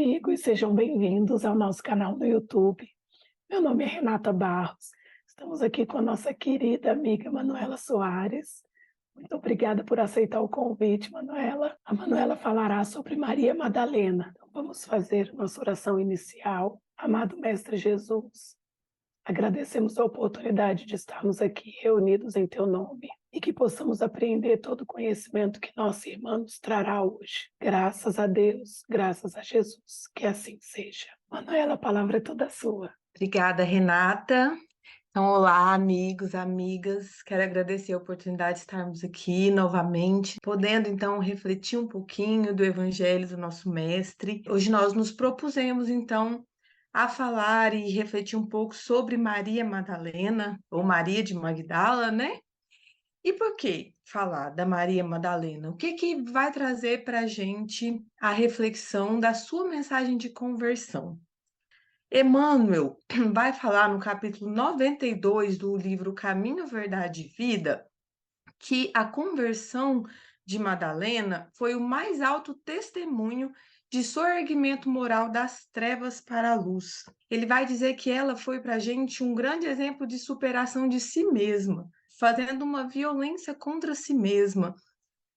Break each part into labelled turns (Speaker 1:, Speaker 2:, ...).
Speaker 1: amigos, sejam bem-vindos ao nosso canal no YouTube. Meu nome é Renata Barros, estamos aqui com a nossa querida amiga Manuela Soares. Muito obrigada por aceitar o convite, Manuela. A Manuela falará sobre Maria Madalena. Então, vamos fazer nossa oração inicial. Amado Mestre Jesus, agradecemos a oportunidade de estarmos aqui reunidos em Teu nome e que possamos apreender todo o conhecimento que nossa irmã nos trará hoje. Graças a Deus, graças a Jesus, que assim seja. Manuela, a palavra é toda sua.
Speaker 2: Obrigada, Renata. Então, olá, amigos, amigas. Quero agradecer a oportunidade de estarmos aqui novamente, podendo então refletir um pouquinho do Evangelho do nosso Mestre. Hoje nós nos propusemos então a falar e refletir um pouco sobre Maria Madalena, ou Maria de Magdala, né? E por que falar da Maria Madalena? O que vai trazer para a gente a reflexão da sua mensagem de conversão? Emmanuel vai falar no capítulo 92 do livro Caminho, Verdade e Vida que a conversão de Madalena foi o mais alto testemunho de soerguimento moral das trevas para a luz. Ele vai dizer que ela foi para a gente um grande exemplo de superação de si mesma, fazendo uma violência contra si mesma,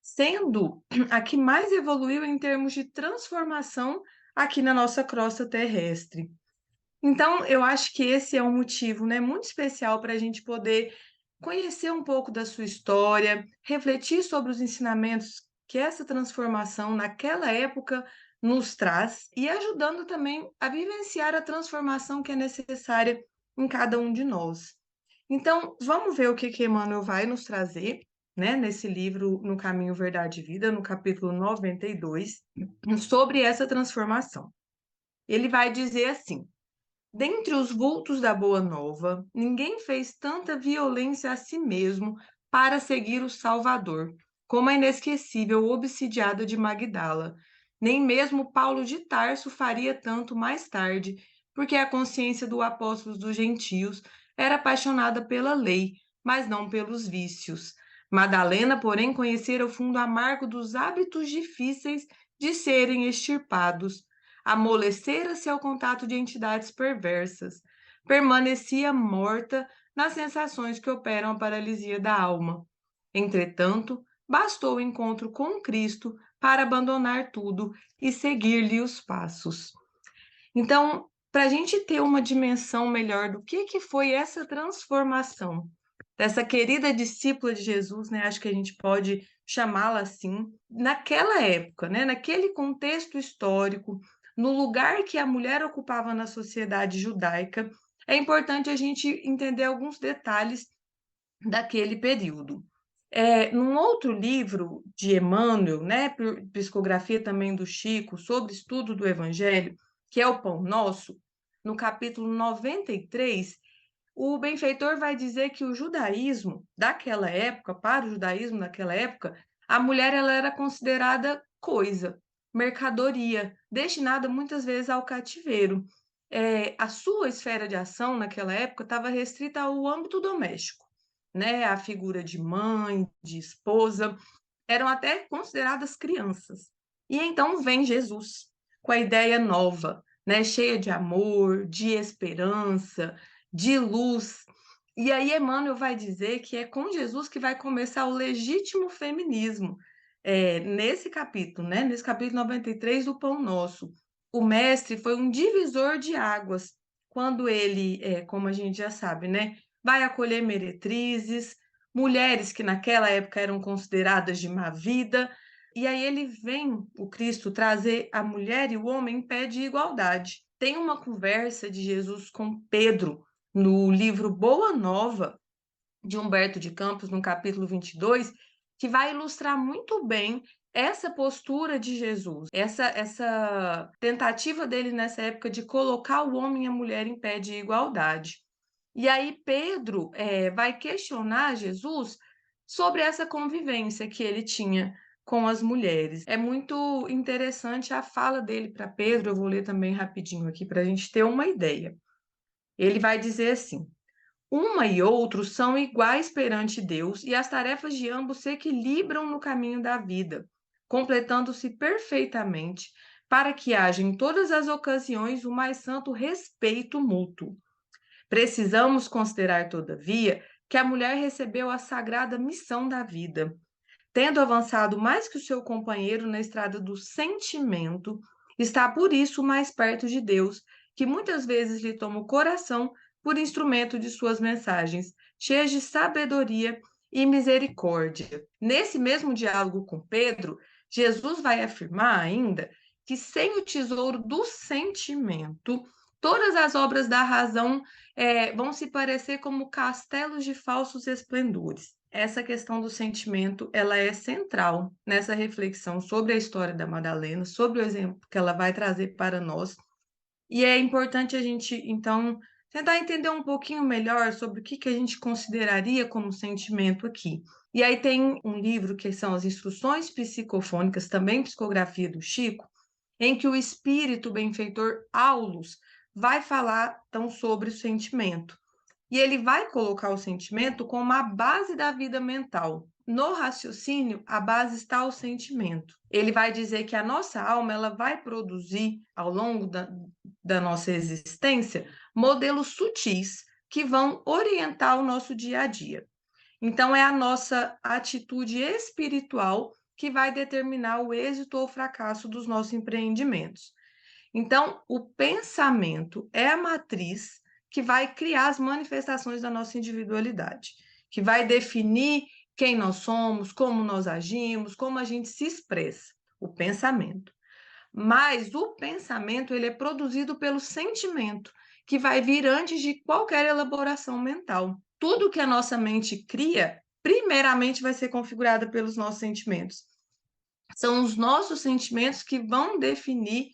Speaker 2: sendo a que mais evoluiu em termos de transformação aqui na nossa crosta terrestre. Então, eu acho que esse é um motivo, né, muito especial para a gente poder conhecer um pouco da sua história, refletir sobre os ensinamentos que essa transformação naquela época nos traz e ajudando também a vivenciar a transformação que é necessária em cada um de nós. Então, vamos ver o que Emmanuel vai nos trazer, né, nesse livro No Caminho, Verdade e Vida, no capítulo 92, sobre essa transformação. Ele vai dizer assim: dentre os vultos da Boa Nova, ninguém fez tanta violência a si mesmo para seguir o Salvador, como a inesquecível obsidiada de Magdala. Nem mesmo Paulo de Tarso faria tanto mais tarde, porque a consciência do apóstolo dos gentios era apaixonada pela lei, mas não pelos vícios. Madalena, porém, conhecera o fundo amargo dos hábitos difíceis de serem extirpados, amolecera-se ao contato de entidades perversas, permanecia morta nas sensações que operam a paralisia da alma. Entretanto, bastou o encontro com Cristo para abandonar tudo e seguir-lhe os passos. Então, para a gente ter uma dimensão melhor do que foi essa transformação dessa querida discípula de Jesus, né? Acho que a gente pode chamá-la assim, naquela época, né? Naquele contexto histórico, no lugar que a mulher ocupava na sociedade judaica, é importante a gente entender alguns detalhes daquele período. Num outro livro de Emmanuel, né, psicografia também do Chico, sobre estudo do Evangelho, que é o Pão Nosso, no capítulo 93, o benfeitor vai dizer que o judaísmo daquela época, para o judaísmo daquela época, a mulher ela era considerada coisa, mercadoria, destinada muitas vezes ao cativeiro. A sua esfera de ação naquela época estava restrita ao âmbito doméstico, né? A figura de mãe, de esposa, eram até consideradas crianças. E então vem Jesus com a ideia nova, né? Cheia de amor, de esperança, de luz. E aí Emmanuel vai dizer que é com Jesus que vai começar o legítimo feminismo. Nesse capítulo, né? Nesse capítulo 93 do Pão Nosso. O mestre foi um divisor de águas, quando ele, como a gente já sabe, né? Vai acolher meretrizes, mulheres que naquela época eram consideradas de má vida, e aí ele vem, o Cristo, trazer a mulher e o homem em pé de igualdade. Tem uma conversa de Jesus com Pedro no livro Boa Nova, de Humberto de Campos, no capítulo 22, que vai ilustrar muito bem essa postura de Jesus, essa tentativa dele nessa época de colocar o homem e a mulher em pé de igualdade. E aí Pedro vai questionar Jesus sobre essa convivência que ele tinha com as mulheres. É muito interessante a fala dele para Pedro, eu vou ler também rapidinho aqui para a gente ter uma ideia. Ele vai dizer assim: uma e outro são iguais perante Deus, e as tarefas de ambos se equilibram no caminho da vida, completando-se perfeitamente, para que haja em todas as ocasiões o mais santo respeito mútuo. Precisamos considerar, todavia, que a mulher recebeu a sagrada missão da vida, tendo avançado mais que o seu companheiro na estrada do sentimento, está por isso mais perto de Deus, que muitas vezes lhe toma o coração por instrumento de suas mensagens, cheias de sabedoria e misericórdia. Nesse mesmo diálogo com Pedro, Jesus vai afirmar ainda que sem o tesouro do sentimento, todas as obras da razão vão se parecer como castelos de falsos esplendores. Essa questão do sentimento, ela é central nessa reflexão sobre a história da Madalena, sobre o exemplo que ela vai trazer para nós. E é importante a gente, então, tentar entender um pouquinho melhor sobre o que a gente consideraria como sentimento aqui. E aí tem um livro que são as Instruções Psicofônicas, também psicografia do Chico, em que o espírito benfeitor Aulus vai falar, então, sobre o sentimento. E ele vai colocar o sentimento como a base da vida mental. No raciocínio, a base está o sentimento. Ele vai dizer que a nossa alma ela vai produzir, ao longo da nossa existência, modelos sutis que vão orientar o nosso dia a dia. Então, é a nossa atitude espiritual que vai determinar o êxito ou fracasso dos nossos empreendimentos. Então, o pensamento é a matriz que vai criar as manifestações da nossa individualidade, que vai definir quem nós somos, como nós agimos, como a gente se expressa, o pensamento. Mas o pensamento ele é produzido pelo sentimento, que vai vir antes de qualquer elaboração mental. Tudo que a nossa mente cria, primeiramente vai ser configurado pelos nossos sentimentos. São os nossos sentimentos que vão definir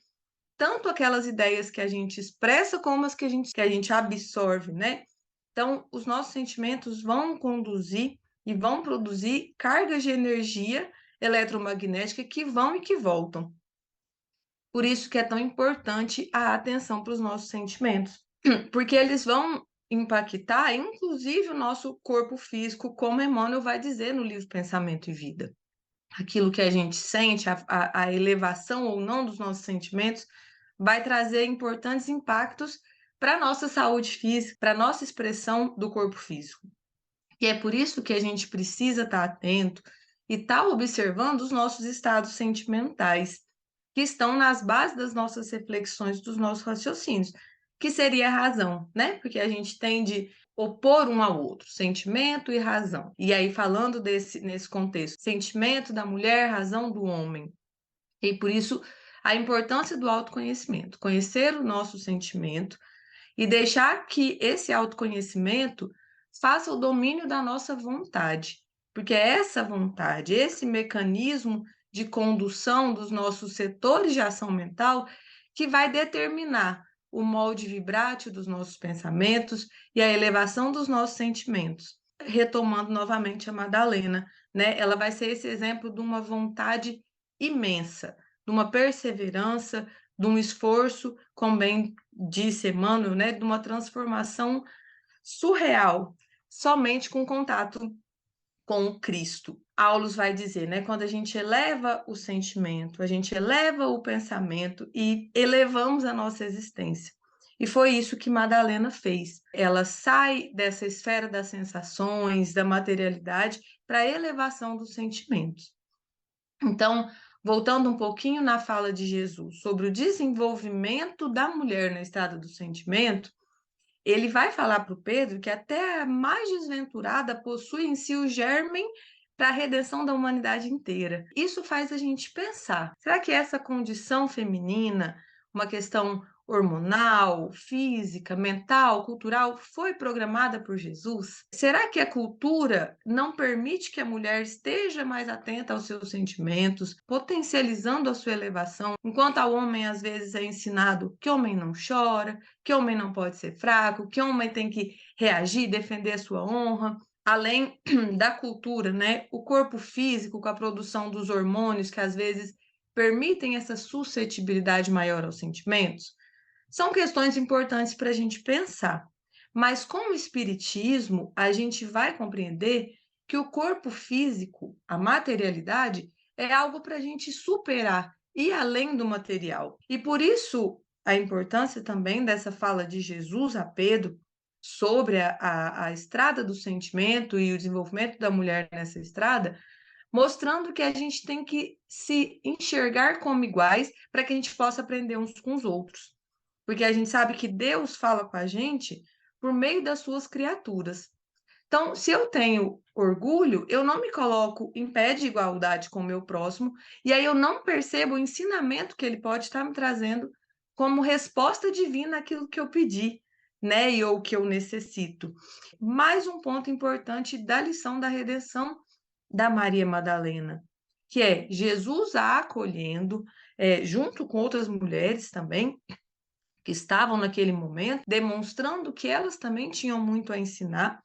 Speaker 2: tanto aquelas ideias que a gente expressa como as que a gente absorve, né? Então, os nossos sentimentos vão conduzir e vão produzir cargas de energia eletromagnética que vão e que voltam. Por isso que é tão importante a atenção para os nossos sentimentos, porque eles vão impactar, inclusive, o nosso corpo físico, como Emmanuel vai dizer no livro Pensamento e Vida. Aquilo que a gente sente, a elevação ou não dos nossos sentimentos, vai trazer importantes impactos para a nossa saúde física, para a nossa expressão do corpo físico. E é por isso que a gente precisa estar atento e estar observando os nossos estados sentimentais, que estão nas bases das nossas reflexões, dos nossos raciocínios, que seria a razão, né? Porque a gente tende a opor um ao outro, sentimento e razão. E aí, falando nesse contexto, sentimento da mulher, razão do homem. E por isso, a importância do autoconhecimento, conhecer o nosso sentimento e deixar que esse autoconhecimento faça o domínio da nossa vontade, porque é essa vontade, esse mecanismo de condução dos nossos setores de ação mental que vai determinar o molde vibrátil dos nossos pensamentos e a elevação dos nossos sentimentos. Retomando novamente a Madalena, né? Ela vai ser esse exemplo de uma vontade imensa, de uma perseverança, de um esforço, como bem disse Emmanuel, né? De uma transformação surreal, somente com contato com o Cristo. Aulus vai dizer, né? Quando a gente eleva o sentimento, a gente eleva o pensamento e elevamos a nossa existência. E foi isso que Madalena fez. Ela sai dessa esfera das sensações, da materialidade, para a elevação dos sentimentos. Então, voltando um pouquinho na fala de Jesus sobre o desenvolvimento da mulher na estrada do sentimento, ele vai falar para o Pedro que até a mais desventurada possui em si o germe para a redenção da humanidade inteira. Isso faz a gente pensar, será que essa condição feminina, uma questão hormonal, física, mental, cultural, foi programada por Jesus? Será que a cultura não permite que a mulher esteja mais atenta aos seus sentimentos, potencializando a sua elevação, enquanto ao homem às vezes é ensinado que homem não chora, que homem não pode ser fraco, que homem tem que reagir, defender a sua honra? Além da cultura, né? O corpo físico, com a produção dos hormônios que às vezes permitem essa suscetibilidade maior aos sentimentos, são questões importantes para a gente pensar. Mas com o espiritismo, a gente vai compreender que o corpo físico, a materialidade, é algo para a gente superar e além do material. E por isso a importância também dessa fala de Jesus a Pedro sobre a estrada do sentimento e o desenvolvimento da mulher nessa estrada, mostrando que a gente tem que se enxergar como iguais para que a gente possa aprender uns com os outros. Porque a gente sabe que Deus fala com a gente por meio das suas criaturas. Então, se eu tenho orgulho, eu não me coloco em pé de igualdade com o meu próximo, e aí eu não percebo o ensinamento que ele pode estar me trazendo como resposta divina àquilo que eu pedi, né? E ou que eu necessito. Mais um ponto importante da lição da redenção da Maria Madalena, que é Jesus a acolhendo, junto com outras mulheres também, que estavam naquele momento, demonstrando que elas também tinham muito a ensinar,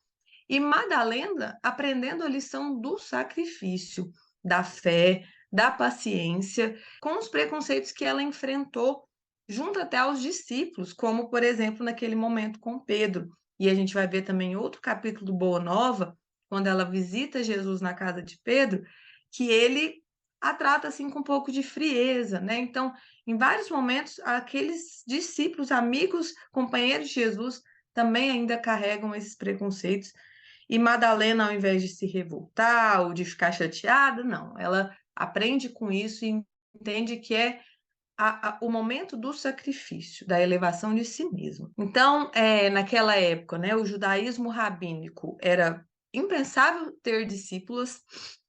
Speaker 2: e Madalena aprendendo a lição do sacrifício, da fé, da paciência, com os preconceitos que ela enfrentou junto até aos discípulos, como, por exemplo, naquele momento com Pedro. E a gente vai ver também outro capítulo do Boa Nova, quando ela visita Jesus na casa de Pedro, que ele a trata assim com um pouco de frieza, né? Então, em vários momentos, aqueles discípulos, amigos, companheiros de Jesus, também ainda carregam esses preconceitos. E Madalena, ao invés de se revoltar ou de ficar chateada, não, ela aprende com isso e entende que é o momento do sacrifício, da elevação de si mesmo. Então, naquela época, né, o judaísmo rabínico era impensável ter discípulas.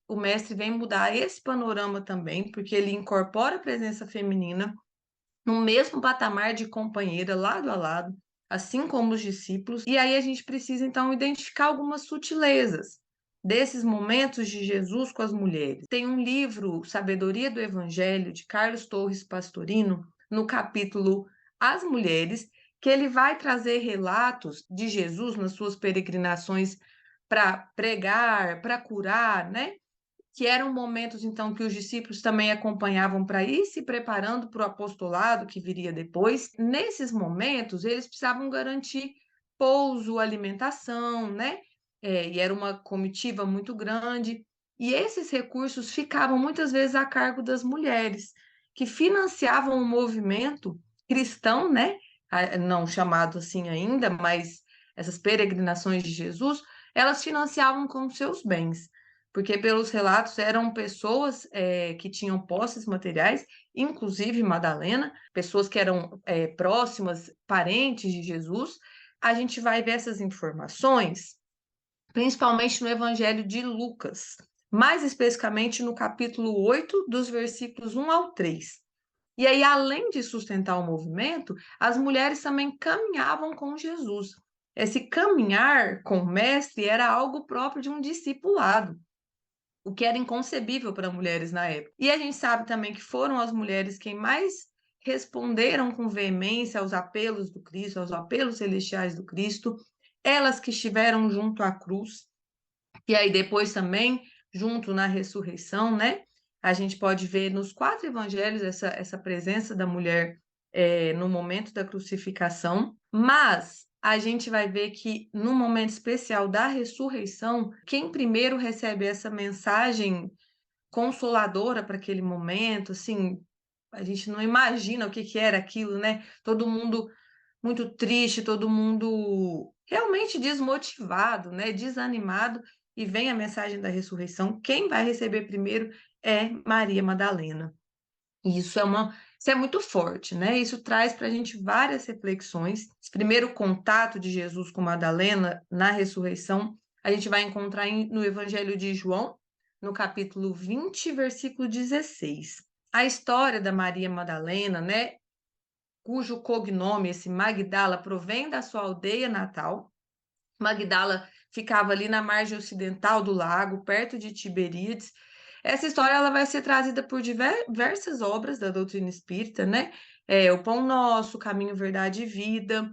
Speaker 2: O mestre vem mudar esse panorama também, porque ele incorpora a presença feminina no mesmo patamar de companheira, lado a lado, assim como os discípulos. E aí a gente precisa, então, identificar algumas sutilezas desses momentos de Jesus com as mulheres. Tem um livro, Sabedoria do Evangelho, de Carlos Torres Pastorino, no capítulo As Mulheres, que ele vai trazer relatos de Jesus nas suas peregrinações para pregar, para curar, né? Que eram momentos, então, que os discípulos também acompanhavam para ir se preparando para o apostolado que viria depois. Nesses momentos, eles precisavam garantir pouso, alimentação, né? E era uma comitiva muito grande. E esses recursos ficavam muitas vezes a cargo das mulheres, que financiavam o movimento cristão, né? Não chamado assim ainda, mas essas peregrinações de Jesus, elas financiavam com seus bens, porque pelos relatos eram pessoas que tinham posses materiais, inclusive Madalena, pessoas que eram próximas, parentes de Jesus. A gente vai ver essas informações principalmente no Evangelho de Lucas, mais especificamente no capítulo 8, dos versículos 1 ao 3. E aí, além de sustentar o movimento, as mulheres também caminhavam com Jesus. Esse caminhar com o mestre era algo próprio de um discipulado, o que era inconcebível para mulheres na época. E a gente sabe também que foram as mulheres quem mais responderam com veemência aos apelos do Cristo, aos apelos celestiais do Cristo, elas que estiveram junto à cruz, e aí depois também junto na ressurreição, né? A gente pode ver nos 4 evangelhos essa presença da mulher no momento da crucificação, mas a gente vai ver que no momento especial da ressurreição, quem primeiro recebe essa mensagem consoladora para aquele momento, assim, a gente não imagina o que que era aquilo, né? Todo mundo muito triste, todo mundo realmente desmotivado, né? Desanimado, e vem a mensagem da ressurreição. Quem vai receber primeiro é Maria Madalena. E isso é muito forte, né? Isso traz para a gente várias reflexões. Esse primeiro contato de Jesus com Madalena na ressurreição, a gente vai encontrar no Evangelho de João, no capítulo 20, versículo 16. A história da Maria Madalena, né? Cujo cognome, esse Magdala, provém da sua aldeia natal. Magdala ficava ali na margem ocidental do lago, perto de Tiberíades. Essa história ela vai ser trazida por diversas obras da doutrina espírita, né? O Pão Nosso, Caminho, Verdade e Vida,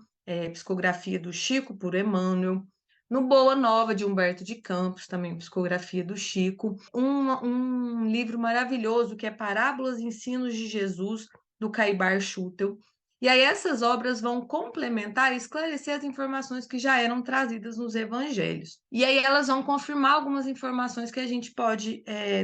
Speaker 2: Psicografia do Chico por Emmanuel, no Boa Nova, de Humberto de Campos, também Psicografia do Chico, um livro maravilhoso que é Parábolas e Ensinos de Jesus, do Caibar Schutel. E aí essas obras vão complementar e esclarecer as informações que já eram trazidas nos evangelhos. E aí elas vão confirmar algumas informações que a gente pode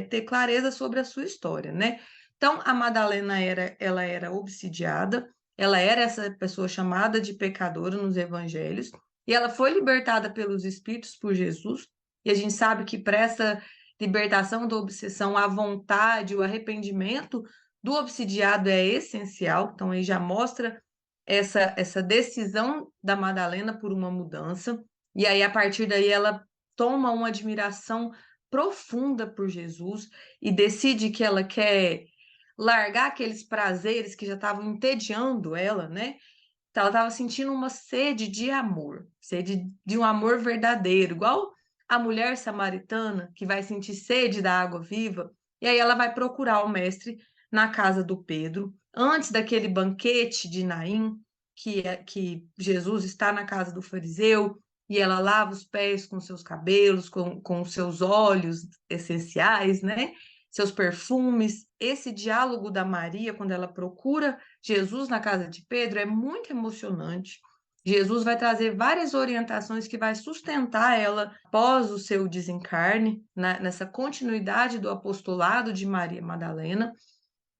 Speaker 2: ter clareza sobre a sua história, né? Então, a Madalena ela era obsidiada, ela era essa pessoa chamada de pecadora nos evangelhos, e ela foi libertada pelos Espíritos por Jesus, e a gente sabe que para essa libertação da obsessão, a vontade, o arrependimento do obsidiado é essencial, então aí já mostra essa decisão da Madalena por uma mudança, e aí a partir daí ela toma uma admiração profunda por Jesus e decide que ela quer largar aqueles prazeres que já estavam entediando ela, né? Então, ela estava sentindo uma sede de amor, sede de um amor verdadeiro, igual a mulher samaritana que vai sentir sede da água viva, e aí ela vai procurar o mestre na casa do Pedro, antes daquele banquete de Naim, que Jesus está na casa do fariseu, e ela lava os pés com seus cabelos, com seus óleos essenciais, né? Seus perfumes. Esse diálogo da Maria, quando ela procura Jesus na casa de Pedro, é muito emocionante. Jesus vai trazer várias orientações que vai sustentar ela após o seu desencarne, nessa continuidade do apostolado de Maria Madalena,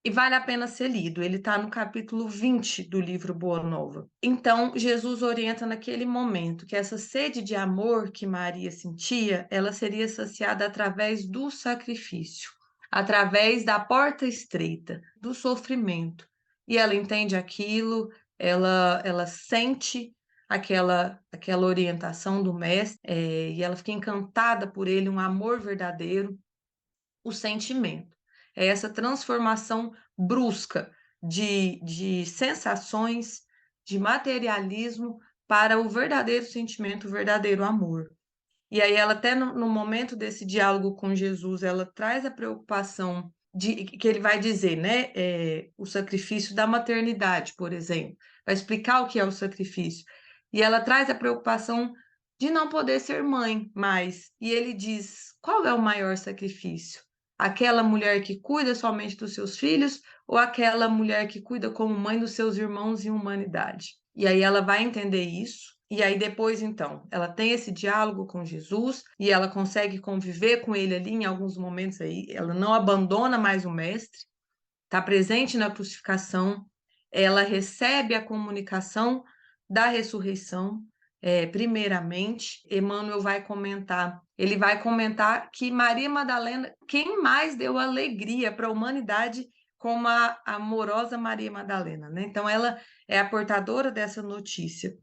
Speaker 2: e vale a pena ser lido. Ele está no capítulo 20 do livro Boa Nova. Então, Jesus orienta naquele momento que essa sede de amor que Maria sentia, ela seria saciada através do sacrifício, através da porta estreita, do sofrimento. E ela entende aquilo, ela sente aquela orientação do mestre, e ela fica encantada por ele, um amor verdadeiro, o sentimento. É essa transformação brusca de sensações, de materialismo para o verdadeiro sentimento, o verdadeiro amor. E aí ela até no momento desse diálogo com Jesus, ela traz a preocupação de que ele vai dizer, né, o sacrifício da maternidade, por exemplo, vai explicar o que é o sacrifício. E ela traz a preocupação de não poder ser mãe mais. E ele diz: qual é o maior sacrifício? Aquela mulher que cuida somente dos seus filhos ou aquela mulher que cuida como mãe dos seus irmãos em humanidade? E aí ela vai entender isso. E aí depois, então, ela tem esse diálogo com Jesus e ela consegue conviver com ele ali em alguns momentos aí. Ela não abandona mais o mestre, está presente na crucificação, ela recebe a comunicação da ressurreição. Primeiramente, Emmanuel vai comentar, ele vai comentar que Maria Madalena, quem mais deu alegria para a humanidade como a amorosa Maria Madalena, né? Então, ela é a portadora dessa notícia.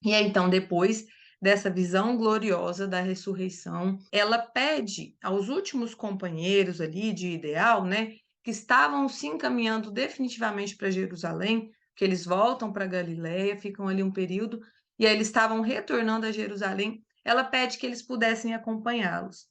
Speaker 2: E aí, então, depois dessa visão gloriosa da ressurreição, ela pede aos últimos companheiros ali de ideal, né, que estavam se encaminhando definitivamente para Jerusalém, que eles voltam para Galiléia, ficam ali um período, e aí eles estavam retornando a Jerusalém. Ela pede que eles pudessem acompanhá-los.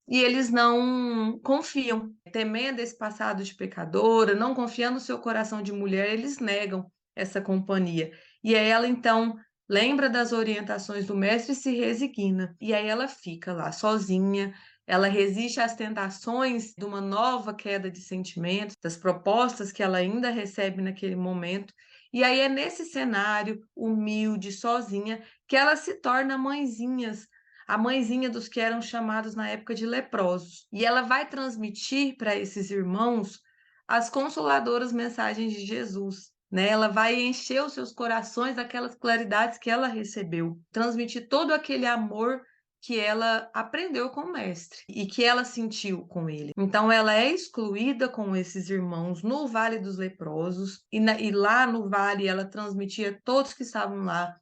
Speaker 2: E eles não confiam, temendo esse passado de pecadora, não confiando no seu coração de mulher, eles negam essa companhia. E aí ela, então, lembra das orientações do mestre e se resigna. E aí ela fica lá sozinha, ela resiste às tentações de uma nova queda de sentimentos, das propostas que ela ainda recebe naquele momento. E aí é nesse cenário, humilde, sozinha, que ela se torna a mãezinha dos que eram chamados na época de leprosos. E ela vai transmitir para esses irmãos as consoladoras mensagens de Jesus, né? Ela vai encher os seus corações daquelas claridades que ela recebeu, transmitir todo aquele amor que ela aprendeu com o mestre e que ela sentiu com ele. Então, ela é excluída com esses irmãos no Vale dos Leprosos, e lá no vale ela transmitia a todos que estavam lá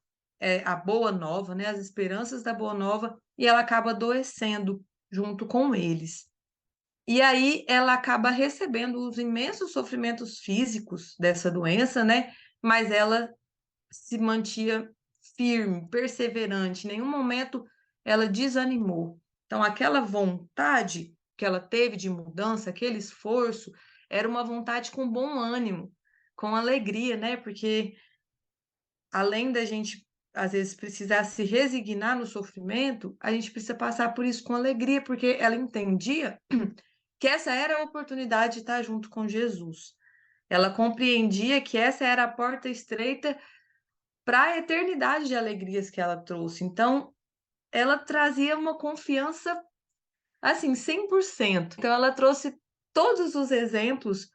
Speaker 2: a boa nova, né, as esperanças da boa nova, e ela acaba adoecendo junto com eles. E aí ela acaba recebendo os imensos sofrimentos físicos dessa doença, né? Mas ela se mantinha firme, perseverante. Em nenhum momento ela desanimou. Então, aquela vontade que ela teve de mudança, aquele esforço, era uma vontade com bom ânimo, com alegria, né? Porque além da gente, às vezes, precisar se resignar no sofrimento, a gente precisa passar por isso com alegria, porque ela entendia que essa era a oportunidade de estar junto com Jesus. Ela compreendia que essa era a porta estreita para a eternidade de alegrias que ela trouxe. Então, ela trazia uma confiança, assim, 100%. Então, ela trouxe todos os exemplos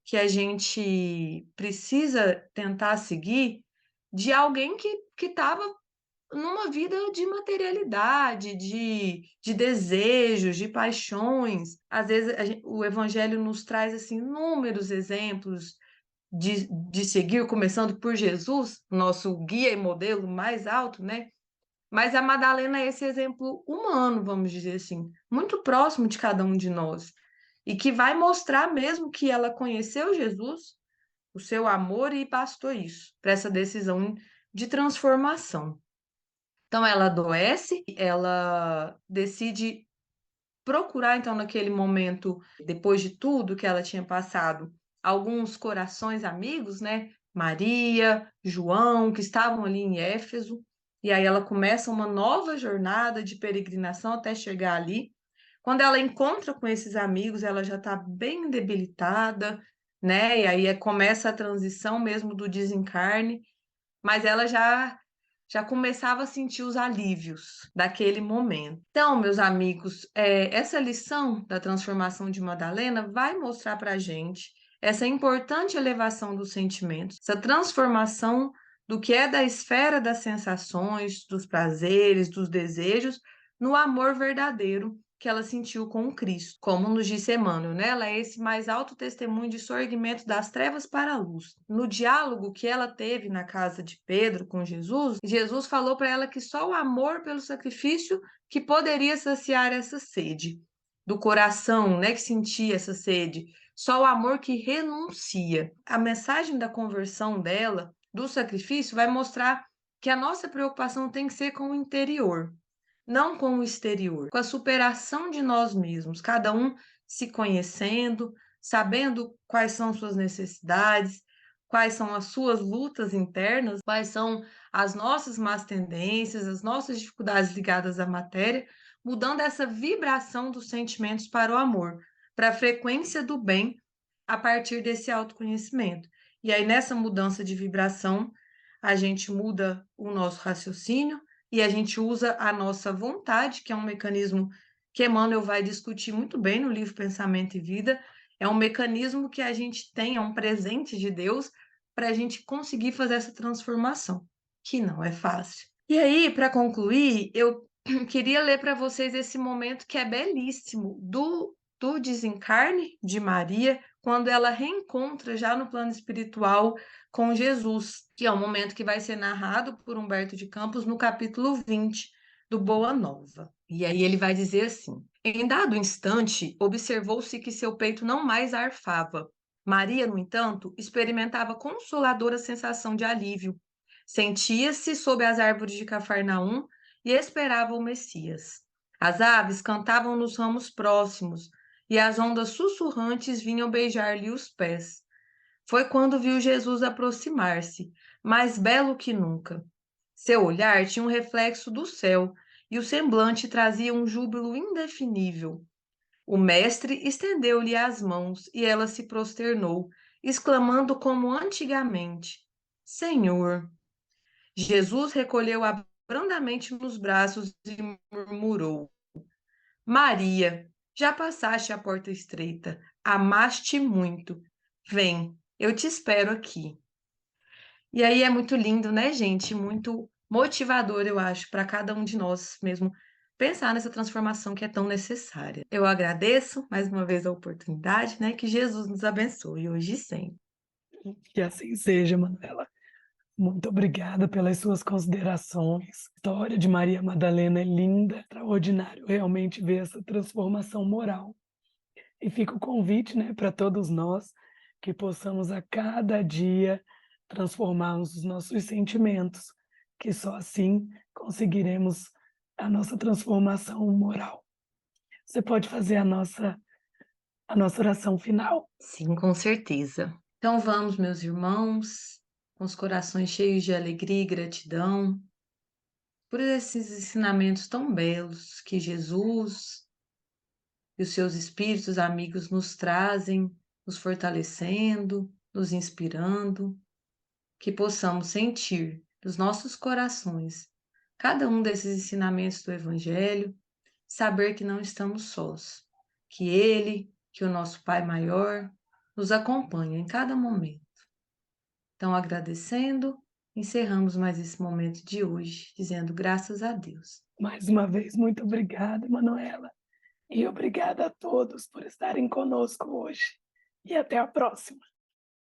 Speaker 2: que a gente precisa tentar seguir de alguém que estava numa vida de materialidade, de desejos, de paixões. Às vezes o Evangelho nos traz assim inúmeros exemplos de seguir, começando por Jesus, nosso guia e modelo mais alto, né? Mas a Madalena é esse exemplo humano, vamos dizer assim, muito próximo de cada um de nós, e que vai mostrar mesmo que ela conheceu Jesus, o seu amor, e bastou isso, para essa decisão de transformação. Então, ela adoece, ela decide procurar, então, naquele momento, depois de tudo que ela tinha passado, alguns corações amigos, né? Maria, João, que estavam ali em Éfeso, e aí ela começa uma nova jornada de peregrinação até chegar ali. Quando ela encontra com esses amigos, ela já está bem debilitada, né? E aí começa a transição mesmo do desencarne, mas ela já começava a sentir os alívios daquele momento. Então, meus amigos, essa lição da transformação de Madalena vai mostrar para a gente essa importante elevação dos sentimentos, essa transformação do que é da esfera das sensações, dos prazeres, dos desejos, no amor verdadeiro que ela sentiu com o Cristo. Como nos disse Emmanuel, né? Ela é esse mais alto testemunho de sorgimento das trevas para a luz. No diálogo que ela teve na casa de Pedro com Jesus, Jesus falou para ela que só o amor pelo sacrifício que poderia saciar essa sede do coração, né, que sentia essa sede. Só o amor que renuncia. A mensagem da conversão dela, do sacrifício, vai mostrar que a nossa preocupação tem que ser com o interior, não com o exterior, com a superação de nós mesmos, cada um se conhecendo, sabendo quais são suas necessidades, quais são as suas lutas internas, quais são as nossas más tendências, as nossas dificuldades ligadas à matéria, mudando essa vibração dos sentimentos para o amor, para a frequência do bem a partir desse autoconhecimento. E aí, nessa mudança de vibração, a gente muda o nosso raciocínio, e a gente usa a nossa vontade, que é um mecanismo que Emmanuel vai discutir muito bem no livro Pensamento e Vida. É um mecanismo que a gente tem, é um presente de Deus para a gente conseguir fazer essa transformação, que não é fácil. E aí, para concluir, eu queria ler para vocês esse momento que é belíssimo do desencarne de Maria, quando ela reencontra já no plano espiritual com Jesus, que é um momento que vai ser narrado por Humberto de Campos no capítulo 20 do Boa Nova. E aí ele vai dizer assim: em dado instante, observou-se que seu peito não mais arfava. Maria, no entanto, experimentava consoladora sensação de alívio. Sentia-se sob as árvores de Cafarnaum e esperava o Messias. As aves cantavam nos ramos próximos e as ondas sussurrantes vinham beijar-lhe os pés. Foi quando viu Jesus aproximar-se, mais belo que nunca. Seu olhar tinha um reflexo do céu e o semblante trazia um júbilo indefinível. O mestre estendeu-lhe as mãos e ela se prosternou, exclamando como antigamente: Senhor. Jesus recolheu-a brandamente nos braços e murmurou: Maria, já passaste a porta estreita, amaste muito. Vem, eu te espero aqui. E aí é muito lindo, né, gente? Muito motivador, eu acho, para cada um de nós mesmo pensar nessa transformação que é tão necessária. Eu agradeço mais uma vez a oportunidade, né? Que Jesus nos abençoe hoje e sempre.
Speaker 1: Que assim seja, Manuela. Muito obrigada pelas suas considerações. A história de Maria Madalena é linda, extraordinário realmente ver essa transformação moral. E fica o convite, né, para todos nós que possamos a cada dia transformarmos os nossos sentimentos, que só assim conseguiremos a nossa transformação moral. Você pode fazer a nossa oração final.
Speaker 2: Sim, com certeza. Então vamos, meus irmãos, com os corações cheios de alegria e gratidão por esses ensinamentos tão belos que Jesus e os seus espíritos amigos nos trazem, nos fortalecendo, nos inspirando, que possamos sentir dos nossos corações cada um desses ensinamentos do Evangelho, saber que não estamos sós, que Ele, que o nosso Pai maior, nos acompanha em cada momento. Então, agradecendo, encerramos mais esse momento de hoje, dizendo graças a Deus.
Speaker 1: Mais uma vez, muito obrigada, Manuela. E obrigada a todos por estarem conosco hoje. E até a próxima.